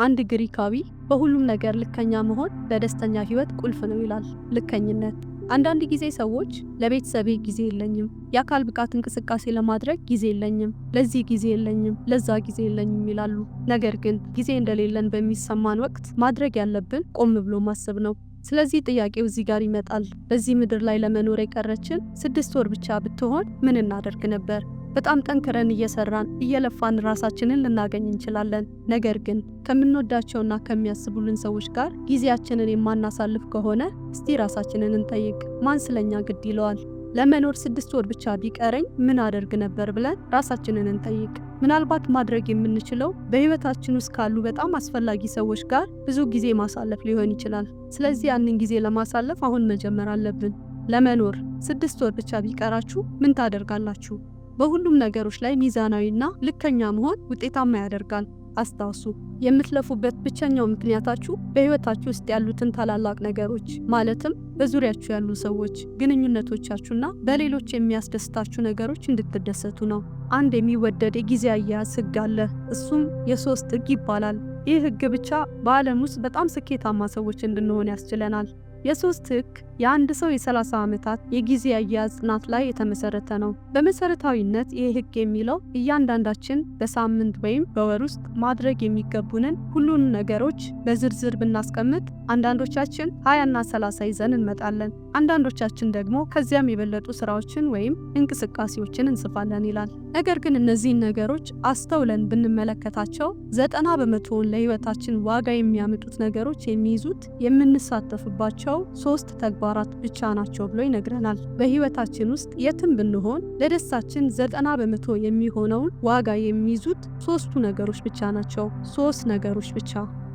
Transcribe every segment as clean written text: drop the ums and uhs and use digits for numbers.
አንድ ግሪካዊ በሁሉም ነገር ልከኛ መሆን ለደስተኛ ህይወት ቁልፍ ነው ይላል። ልከኝነት። አንዳንድ ጊዜ ሰዎች ለቤተሰቤ ጊዜ የለኝም፣ የአካል ብቃት እንቅስቃሴ ለማድረግ ጊዜ የለኝም፣ ለዚህ ጊዜ የለኝም፣ ለዛ ጊዜ የለኝም ይላሉ። ነገር ግን ጊዜ እንደሌለን በሚሰማን ወቅት ማድረግ ያለብን ቆም ብሎ ማሰብ ነው። ስለዚህ ጥያቄው እዚህ ጋር ይመጣል። በዚህ ምድር ላይ ለመኖር የቀረችን 6 ወር ብቻ ብትሆን ምን እናደርግ ነበር? በጣም ጠንክረን እየሰራን እየለፋን ራሳችንን ልናገኝ እንችላለን። ነገር ግን ከምንወዳቸውና ከሚያስቡልን ሰዎች ጋር ጊዜያችንን የማናሳልፍ ከሆነ እስቲ ራሳችንን እንጠይቅ። ማን ስለኛ ግድ ይለዋል? ለመኖር 6 ወር ብቻ ቢቀረኝ ምን አደርግ ነበር ብለን ራሳችንን እንጠይቅ። ምናልባት ማድረግ የምንችለው በህይወታችን ውስጥ ካሉ በጣም አስፈላጊ ሰዎች ጋር ብዙ ጊዜ ማሳለፍ ሊሆን ይችላል። ስለዚህ ያንን ጊዜ ለማሳለፍ አሁን መጀመር አለብን። ለመኖር 6 ወር ብቻ ቢቀራችሁ ምን ታደርጋላችሁ? በሁሉም ነገሮች ላይ ሚዛናዊና ልከኛ መሆን ውጤታማ ያደርጋል። አስታውሱ፣ የምትለፉበት ብቸኛው ምክንያታችሁ በህይወታችሁ ውስጥ ያሉትን ታላላቅ ነገሮች ማለትም በዙሪያችሁ ያሉ ሰዎች፣ ግንኙነቶቻችሁና በሌሎች የሚያስደስታችሁ ነገሮች እንድትደሰቱ ነው። አንድ የሚወደድ የጊዜ አያያዝ ህግ አለ። እሱም የ3 ህግ ይባላል። ይህ ህግ ብቻ በዓለም ውስጥ በጣም ስኬታማ ሰዎች እንድንሆን ያስችለናል። የ3 ህግ የአንድ ሰው የ30 ዓመታት የጊዜ አያያዝ ጥናት ላይ የተመሰረተ ነው። በመሰረታዊነት ይህ ህግ የሚለው እያንዳንዳችን በሳምንት ወይም በወር ውስጥ ማድረግ የሚገቡንን ሁሉን ነገሮች በዝርዝር ብናስቀምጥ አንዳንዶቻችን 20 እና 30 ይዘን እንመጣለን። አንዳንዶቻችን ደግሞ ከዚያም የበለጡ ስራዎችን ወይም እንቅስቃሴዎችን እንጽፋለን ይላል። ነገር ግን እነዚህን ነገሮች አስተውለን ብንመለከታቸው 90% ለህይወታችን ዋጋ የሚያመጡት ነገሮች የሚይዙት የምንሳተፍባቸው 3 ተግባራት ብቻ ናቸው ብሎ ይነግረናል። በህይወታችን ውስጥ የትም ብንሆን ለደስታችን 90% የሚሆነውን ዋጋ የሚይዙት 3ቱ ነገሮች ብቻ ናቸው። 3 ነገሮች ብቻ።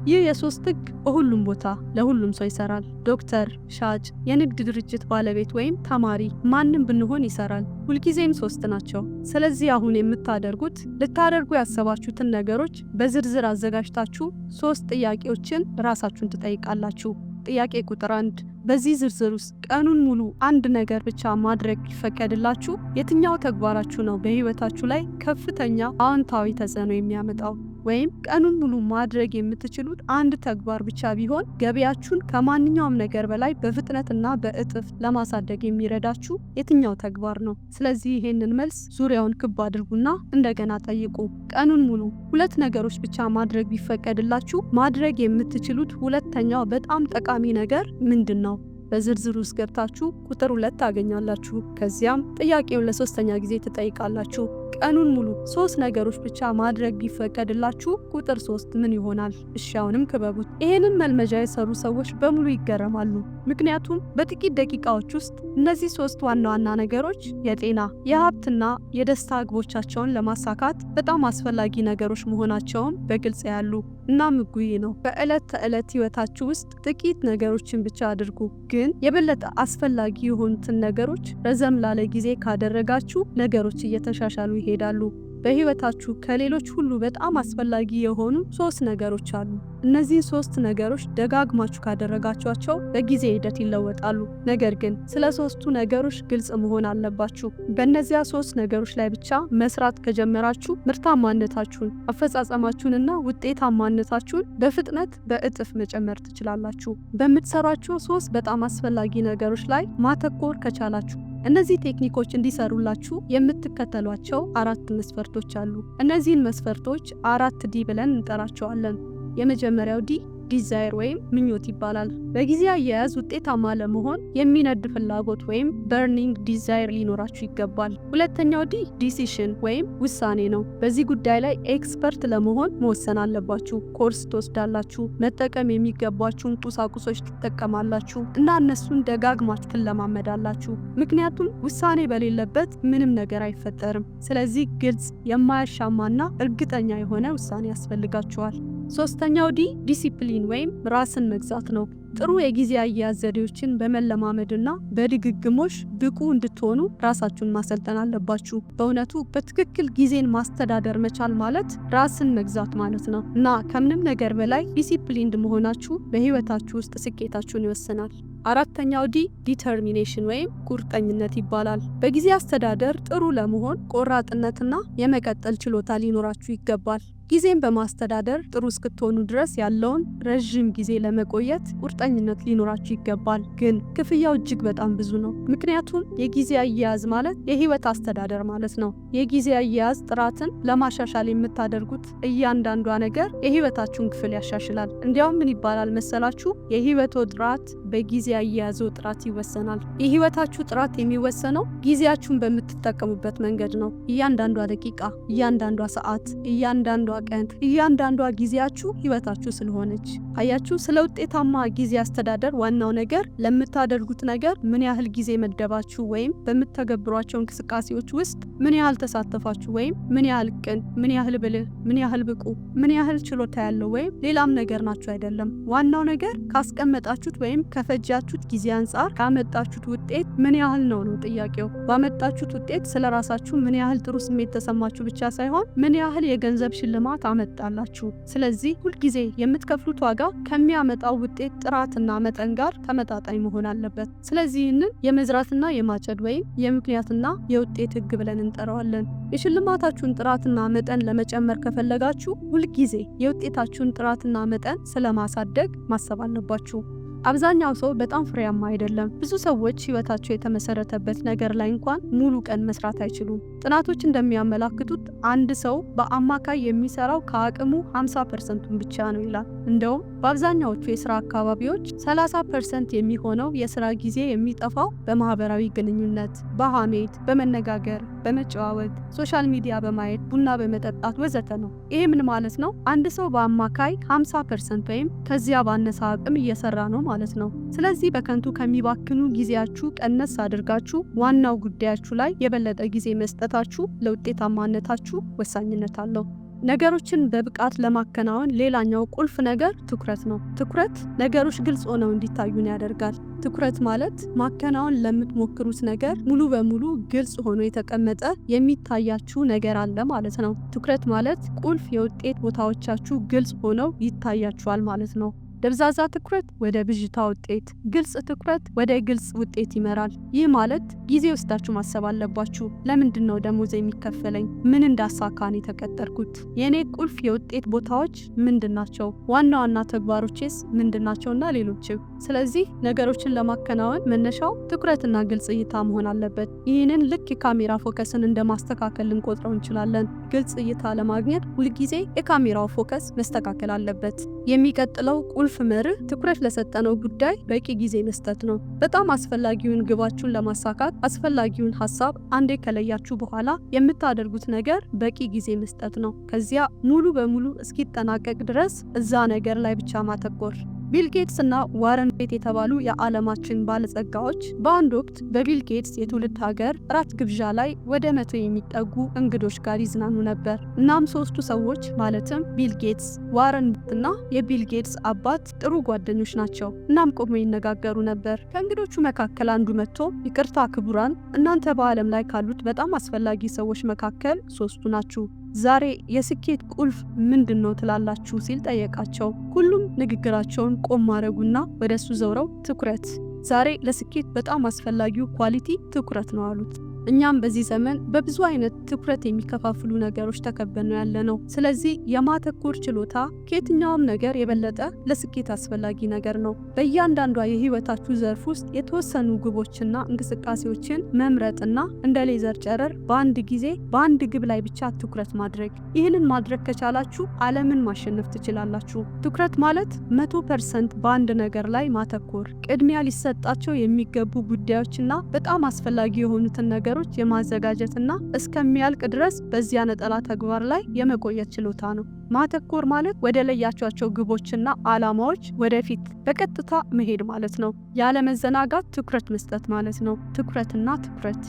ይህ የ3 ህግ በሁሉም ቦታ ለሁሉም ሰው ይሰራል። ዶክተር፣ ሻጭ፣ የንግድ ድርጅት ባለቤት ወይም ተማሪ፣ ማንም ብንሆን ይሰራል። ሁልጊዜም 3 ናቸው። ስለዚህ አሁን የምታደርጉት ልታደርጉ ያሰባችሁትን ነገሮች በዝርዝር አዘጋጅታችሁ 3 ጥያቄዎችን ራሳችሁን ትጠይቃላችሁ። ጥያቄ ቁጥር 1፣ በዚህ ዝርዝር ውስጥ ቀኑን ሙሉ አንድ ነገር ብቻ ማድረግ ይፈቀድላችሁ? የትኛው ተግባራችሁ ነው በህይወታችሁ ላይ ከፍተኛ አዎንታዊ ተጽዕኖ የሚያመጣው? ወይም ቀኑን ሙሉ ማድረግ የምትችሉት አንድ ተግባር ብቻ ቢሆን ገቢያችሁን ከማንኛውም ነገር በላይ በፍጥነትና በእጥፍ ለማሳደግ የሚረዳችሁ የትኛው ተግባር ነው? ስለዚህ ይሄንን መልስ ዙሪያውን ክብ አድርጉና እንደገና ጠይቁ። ቀኑን ሙሉ 2 ነገሮች ብቻ ማድረግ ቢፈቀድላችሁ ማድረግ የምትችሉት ሁለተኛው በጣም ጠቃሚ ነገር ምንድን ነው? በዝርዝር ውስጥ ገብታችሁ ቁጥር 2 ታገኛላችሁ። ከዚያም ጥያቄውን ለ3ኛ ጊዜ ትጠይቃላችሁ። ቀኑን ሙሉ 3 ነገሮች ብቻ ማድረግ ቢፈቀድላችሁ ቁጥር 3 ምን ይሆናል? እሺ አሁንም ክበቡት። ይሄንን መልመጃ የሰሩ ሰዎች በሙሉ ይገረማሉ። ምክንያቱም በጥቂት ደቂቃዎች ውስጥ እነዚህ 3 ዋና ዋና ነገሮች የጤና፣ የሀብትና የደስታ ግቦቻቸውን ለማሳካት በጣም አስፈላጊ ነገሮች መሆናቸውን በግልጽ ያሉ እና ምጉይ ነው። በዕለት ተዕለት ህይወታችሁ ውስጥ ጥቂት ነገሮችን ብቻ አድርጉ፣ ግን የበለጠ አስፈላጊ የሆኑትን ነገሮች ረዘም ላለ ጊዜ ካደረጋችሁ ነገሮች እየተሻሻሉ ይሄዳሉ። በህይወታችሁ ከሌሎች ሁሉ በጣም አስፈላጊ የሆኑ 3 ነገሮች አሉ። እነዚህ 3 ነገሮች ደጋግማችሁ ካደረጋችኋቸው በጊዜ ሂደት ይለወጣሉ። ነገር ግን ስለ 3ቱ ነገሮች ግልጽ መሆን አለባችሁ። በእነዚያ 3 ነገሮች ላይ ብቻ መስራት ከጀመራችሁ ምርታማነታችሁን፣ አፈጻጸማችሁንና ውጤታማነታችሁን በፍጥነት በእጥፍ መጨመር ትችላላችሁ። በምትሰሯቸው 3 በጣም አስፈላጊ ነገሮች ላይ ማተኮር ከቻላችሁ እነዚህ ቴክኒኮች እንዲሰሩላችሁ የምትከተሏቸው 4 መስፈርቶች አሉ። እነዚህን መስፈርቶች 4D ብለን እንጠራቸዋለን። የመጀመሪያው ዲ ዲዛይር ወይም ምኞት ይባላል። በጊዜ አያያዝ ውጤታማ ለመሆን የሚነድ ፍላጎት ወይም በርኒንግ ዲዛይር ሊኖራችሁ ይገባል። ሁለተኛው ዲ ዲሲሽን ወይም ውሳኔ ነው። በዚህ ጉዳይ ላይ ኤክስፐርት ለመሆን መወሰን አለባችሁ። ኮርስ ትወስዳላችሁ፣ መጠቀም የሚገባችሁን ቁሳቁሶች ትጠቀማላችሁ እና እነሱን ደጋግማችሁ ትለማመዳላችሁ። ምክንያቱም ውሳኔ በሌለበት ምንም ነገር አይፈጠርም። ስለዚህ ግልጽ፣ የማያሻማና እርግጠኛ የሆነ ውሳኔ ያስፈልጋችኋል። ሶስተኛው ዲ ዲሲፕሊን ወይም ራስን መግዛት ነው። ጥሩ የጊዜ አያያዝ ዘዴዎችን በመለማመድና በድግግሞሽ ብቁ እንድትሆኑ ራሳችሁን ማሰልጠን አለባችሁ። በእውነቱ በትክክል ጊዜን ማስተዳደር መቻል ማለት ራስን መግዛት ማለት ነው እና ከምንም ነገር በላይ ዲሲፕሊንድ መሆናችሁ በህይወታችሁ ውስጥ ስኬታችሁን ይወስናል። አራተኛው ዲ ዲተርሚኔሽን ወይም ቁርጠኝነት ይባላል። በጊዜ አስተዳደር ጥሩ ለመሆን ቆራጥነትና የመቀጠል ችሎታ ሊኖራችሁ ይገባል። ጊዜን በማስተዳደር ጥሩ እስክትሆኑ ድረስ ያለውን ረዥም ጊዜ ለመቆየት ቁርጠኝነት ሊኖራችሁ ይገባል። ግን ክፍያው እጅግ በጣም ብዙ ነው። ምክንያቱም የጊዜ አያያዝ ማለት የህይወት አስተዳደር ማለት ነው። የጊዜ አያያዝ ጥራትን ለማሻሻል የምታደርጉት እያንዳንዷ ነገር የህይወታችሁን ክፍል ያሻሽላል። እንዲያውም ምን ይባላል መሰላችሁ? የህይወቶ ጥራት በጊዜ አያያዞ ጥራት ይወሰናል። የህይወታችሁ ጥራት የሚወሰነው ጊዜያችሁን በምትጠቀሙበት መንገድ ነው። እያንዳንዷ ደቂቃ፣ እያንዳንዷ ሰዓት፣ እያንዳንዷ ቀን፣ እያንዳንዷ ጊዜያችሁ ህይወታችሁ ስለሆነች። አያችሁ፣ ስለ ውጤታማ ጊዜ አስተዳደር ዋናው ነገር ለምታደርጉት ነገር ምን ያህል ጊዜ መደባችሁ ወይም በምትተገብሯቸው እንቅስቃሴዎች ውስጥ ምን ያህል ተሳተፋችሁ ወይም ምን ያህል ቅን፣ ምን ያህል ብልህ፣ ምን ያህል ብቁ፣ ምን ያህል ችሎታ ያለው ወይም ሌላም ነገር ናችሁ አይደለም። ዋናው ነገር ካስቀመጣችሁት ወይም ከፈጃችሁት ጊዜ አንጻር ካመጣችሁት ውጤት ምን ያህል ነው ጥያቄው። ባመጣችሁት ውጤት ስለራሳችሁ ምን ያህል ጥሩ ስሜት ተሰማችሁ ብቻ ሳይሆን ምን ያህል የገንዘብ ሽልማት አመጣላችሁ። ስለዚህ ሁልጊዜ የምትከፍሉት ዋጋ ከሚያመጣው ውጤት ጥራትና መጠን ጋር ተመጣጣኝ መሆን አለበት። ስለዚህ ይህንን የመዝራትና የማጨድ ወይም የምክንያትና የውጤት ህግ ብለን እንጠራዋለን። የሽልማታችሁን ጥራትና መጠን ለመጨመር ከፈለጋችሁ ሁልጊዜ የውጤታችሁን ጥራትና መጠን ስለማሳደግ ማሰብ አለባችሁ። አብዛኛው ሰው በጣም ፍሬያማ አይደለም። ብዙ ሰዎች ህይወታቸው የተመሰረተበት ነገር ላይ እንኳን ሙሉ ቀን መስራት አይችሉም። ጥናቶች እንደሚያመላክቱት አንድ ሰው በአማካይ የሚሰራው ከአቅሙ 50% ብቻ ነው ይላል። እንደውም በአብዛኛዎቹ የስራ አካባቢዎች 30% የሚሆነው የስራ ጊዜ የሚጠፋው በማህበራዊ ግንኙነት፣ በሐሜት፣ በመነጋገር፣ በመጨዋወት፣ ሶሻል ሚዲያ በማየት፣ ቡና በመጠጣት ወዘተ ነው። ይሄ ምን ማለት ነው? አንድ ሰው በአማካይ 50% ወይም ከዚያ ባነሰ አቅም እየሰራ ነው ማለት ነው። ስለዚህ በከንቱ ከሚባክኑ ጊዜያችሁ ቀነስ አድርጋችሁ ዋናው ጉዳያችሁ ላይ የበለጠ ጊዜ መስጠታችሁ ለውጤታማነታችሁ ወሳኝነት አለው። ነገሮችን በብቃት ለማከናወን ሌላኛው ቁልፍ ነገር ትኩረት ነው። ትኩረት ነገሮች ግልጽ ሆነው እንዲታዩን ያደርጋል። ትኩረት ማለት ማከናወን ለምትሞክሩት ነገር ሙሉ በሙሉ ግልጽ ሆኖ የተቀመጠ የሚታያችሁ ነገር አለ ማለት ነው። ትኩረት ማለት ቁልፍ የውጤት ቦታዎቻችሁ ግልጽ ሆነው ይታያችኋል ማለት ነው። ደብዛዛ ትኩረት ወደ ብዥታ ውጤት፣ ግልጽ ትኩረት ወደ ግልጽ ውጤት ይመራል። ይህ ማለት ጊዜ ወስዳችሁ ማሰብ አለባችሁ። ለምንድን ነው ደሞዝ የሚከፈለኝ? ምን እንዳሳካን የተቀጠርኩት? የኔ ቁልፍ የውጤት ቦታዎች ምንድናቸው? ዋና ዋና ተግባሮችስ ምንድናቸውና ሌሎችም። ስለዚህ ነገሮችን ለማከናወን መነሻው ትኩረትና ግልጽ እይታ መሆን አለበት። ይህንን ልክ የካሜራ ፎከስን እንደማስተካከል ልንቆጥረው እንችላለን። ግልጽ እይታ ለማግኘት ሁልጊዜ የካሜራው ፎከስ መስተካከል አለበት። የሚቀጥለው ቁልፍ መርህ ትኩረት ለሰጠነው ጉዳይ በቂ ጊዜ መስጠት ነው። በጣም አስፈላጊውን ግባችሁን ለማሳካት አስፈላጊውን ሀሳብ አንዴ ከለያችሁ በኋላ የምታደርጉት ነገር በቂ ጊዜ መስጠት ነው። ከዚያ ሙሉ በሙሉ እስኪጠናቀቅ ድረስ እዛ ነገር ላይ ብቻ ማተኮር። ቢል ጌትስ እና ዋረን በፌት የተባሉ የዓለማችን ባለጸጋዎች በአንድ ወቅት በቢል ጌትስ የትውልድ ሀገር ራት ግብዣ ላይ ወደ 100 የሚጠጉ እንግዶች ጋር ይዝናኑ ነበር። እናም ሶስቱ ሰዎች ማለትም ቢል ጌትስ፣ ዋረን እና የቢል ጌትስ አባት ጥሩ ጓደኞች ናቸው። እናም ቆመው ይነጋገሩ ነበር። ከእንግዶቹ መካከል አንዱ መጥቶ ይቅርታ ክቡራን፣ እናንተ በዓለም ላይ ካሉት በጣም አስፈላጊ ሰዎች መካከል ሶስቱ ናችሁ። ዛሬ የስኬት ቁልፍ ምንድነው ትላላችሁ ሲል ጠየቃቸው። ሁሉም ንግግራቸውን ቆም አረጉና ወደሱ ዘውረው ትኩረት፣ ዛሬ ለስኬት በጣም አስፈላጊው ኳሊቲ ትኩረት ነው አሉት። እኛም በዚህ ዘመን በብዙ አይነት ትኩረት የሚከፋፍሉ ነገሮች ተከበን ነው ያለነው። ስለዚህ የማተኮር ችሎታ ከየትኛውም ነገር የበለጠ ለስኬት አስፈላጊ ነገር ነው። በእያንዳንዷ የህይወታችሁ ዘርፍ ውስጥ የተወሰኑ ግቦችና እንቅስቃሴዎችን መምረጥና እንደ ሌዘር ጨረር በአንድ ጊዜ በአንድ ግብ ላይ ብቻ ትኩረት ማድረግ። ይህንን ማድረግ ከቻላችሁ ዓለምን ማሸነፍ ትችላላችሁ። ትኩረት ማለት 100% በአንድ ነገር ላይ ማተኮር፣ ቅድሚያ ሊሰጣቸው የሚገቡ ጉዳዮችና በጣም አስፈላጊ የሆኑትን ነገር የማዘጋጀትና እስከሚያልቅ ድረስ በዚያ ነጠላ ተግባር ላይ የመቆየት ችሎታ ነው። ማተኮር ማለት ወደ ለያቻቸው ግቦችና ዓላማዎች ወደፊት በቀጥታ መሄድ ማለት ነው። ያለ መዘናጋት ትኩረት መስጠት ማለት ነው። ትኩረትና ትኩረት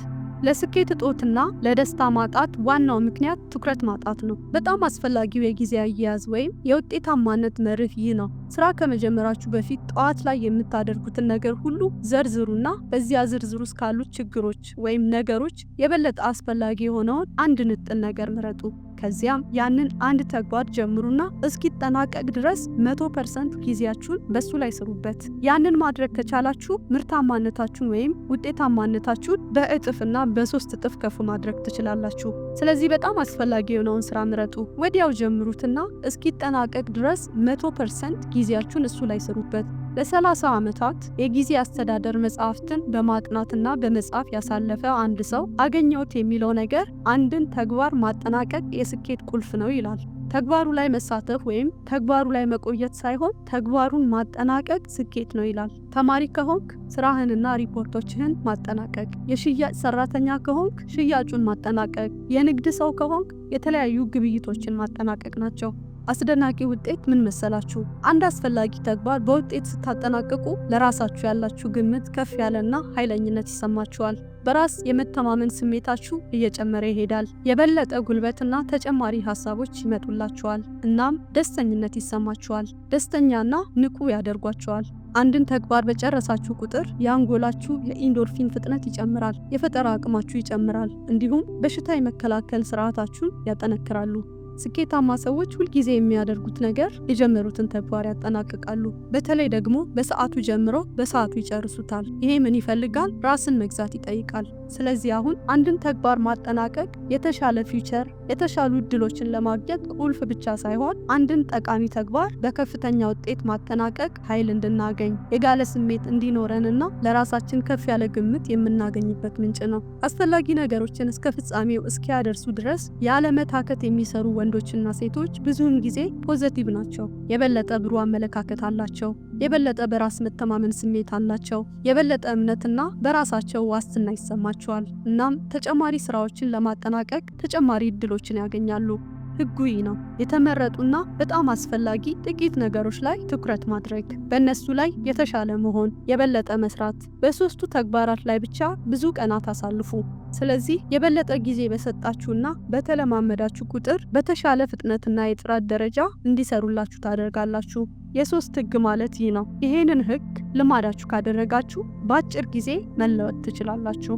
ለስኬት እጦትና ለደስታ ማጣት ዋናው ምክንያት ትኩረት ማጣት ነው። በጣም አስፈላጊው የጊዜ አያያዝ ወይም የውጤታማነት መርህ ይህ ነው። ስራ ከመጀመራችሁ በፊት ጠዋት ላይ የምታደርጉትን ነገር ሁሉ ዘርዝሩና በዚያ ዝርዝር ውስጥ ካሉት ችግሮች ወይም ነገሮች የበለጠ አስፈላጊ የሆነውን አንድ ንጥል ነገር ምረጡ። ከዚያም ያንን አንድ ተግባር ጀምሩና እስኪጠናቀቅ ድረስ 100% ጊዜያችሁን በሱ ላይ ስሩበት። ያንን ማድረግ ከቻላችሁ ምርታማነታችሁን ወይም ውጤታማነታችሁን በእጥፍና በ3 እጥፍ ከፍ ማድረግ ትችላላችሁ። ስለዚህ በጣም አስፈላጊ የሆነውን ስራ ምረጡ። ወዲያው ጀምሩትና እስኪጠናቀቅ ድረስ 100% ጊዜያችሁን እሱ ላይ ስሩበት። ለ30 ዓመታት የጊዜ አስተዳደር መጽሐፍትን በማጥናትና በመጻፍ ያሳለፈ አንድ ሰው አገኘሁት የሚለው ነገር አንድን ተግባር ማጠናቀቅ የስኬት ቁልፍ ነው ይላል። ተግባሩ ላይ መሳተፍ ወይም ተግባሩ ላይ መቆየት ሳይሆን ተግባሩን ማጠናቀቅ ስኬት ነው ይላል። ተማሪ ከሆንክ ስራህንና ሪፖርቶችህን ማጠናቀቅ፣ የሽያጭ ሰራተኛ ከሆንክ ሽያጩን ማጠናቀቅ፣ የንግድ ሰው ከሆንክ የተለያዩ ግብይቶችን ማጠናቀቅ ናቸው። አስደናቂ ውጤት ምን መሰላችሁ? አንድ አስፈላጊ ተግባር በውጤት ስታጠናቅቁ ለራሳችሁ ያላችሁ ግምት ከፍ ያለና ኃይለኝነት ይሰማችኋል። በራስ የመተማመን ስሜታችሁ እየጨመረ ይሄዳል። የበለጠ ጉልበትና ተጨማሪ ሀሳቦች ይመጡላችኋል። እናም ደስተኝነት ይሰማችኋል። ደስተኛና ንቁ ያደርጓችኋል። አንድን ተግባር በጨረሳችሁ ቁጥር የአንጎላችሁ የኢንዶርፊን ፍጥነት ይጨምራል፣ የፈጠራ አቅማችሁ ይጨምራል፣ እንዲሁም በሽታ የመከላከል ስርዓታችሁን ያጠነክራሉ። ስኬታማ ሰዎች ሁልጊዜ የሚያደርጉት ነገር የጀመሩትን ተግባር ያጠናቅቃሉ። በተለይ ደግሞ በሰዓቱ ጀምሮ በሰዓቱ ይጨርሱታል። ይሄ ምን ይፈልጋል? ራስን መግዛት ይጠይቃል። ስለዚህ አሁን አንድን ተግባር ማጠናቀቅ የተሻለ ፊውቸር፣ የተሻሉ እድሎችን ለማግኘት ቁልፍ ብቻ ሳይሆን አንድን ጠቃሚ ተግባር በከፍተኛ ውጤት ማጠናቀቅ ኃይል እንድናገኝ፣ የጋለ ስሜት እንዲኖረንና ለራሳችን ከፍ ያለ ግምት የምናገኝበት ምንጭ ነው። አስፈላጊ ነገሮችን እስከ ፍጻሜው እስኪያደርሱ ድረስ ያለመታከት የሚሰሩ ወንዶችና ሴቶች ብዙውን ጊዜ ፖዚቲቭ ናቸው። የበለጠ ብሩህ አመለካከት አላቸው። የበለጠ በራስ መተማመን ስሜት አላቸው። የበለጠ እምነትና በራሳቸው ዋስትና ይሰማቸዋል። እናም ተጨማሪ ስራዎችን ለማጠናቀቅ ተጨማሪ እድሎችን ያገኛሉ። ህጉ ይህ ነው። የተመረጡና በጣም አስፈላጊ ጥቂት ነገሮች ላይ ትኩረት ማድረግ፣ በእነሱ ላይ የተሻለ መሆን፣ የበለጠ መስራት። በሶስቱ ተግባራት ላይ ብቻ ብዙ ቀናት አሳልፉ። ስለዚህ የበለጠ ጊዜ በሰጣችሁና በተለማመዳችሁ ቁጥር በተሻለ ፍጥነትና የጥራት ደረጃ እንዲሰሩላችሁ ታደርጋላችሁ። የ3 ህግ ማለት ይህ ነው። ይሄንን ህግ ልማዳችሁ ካደረጋችሁ በአጭር ጊዜ መለወጥ ትችላላችሁ።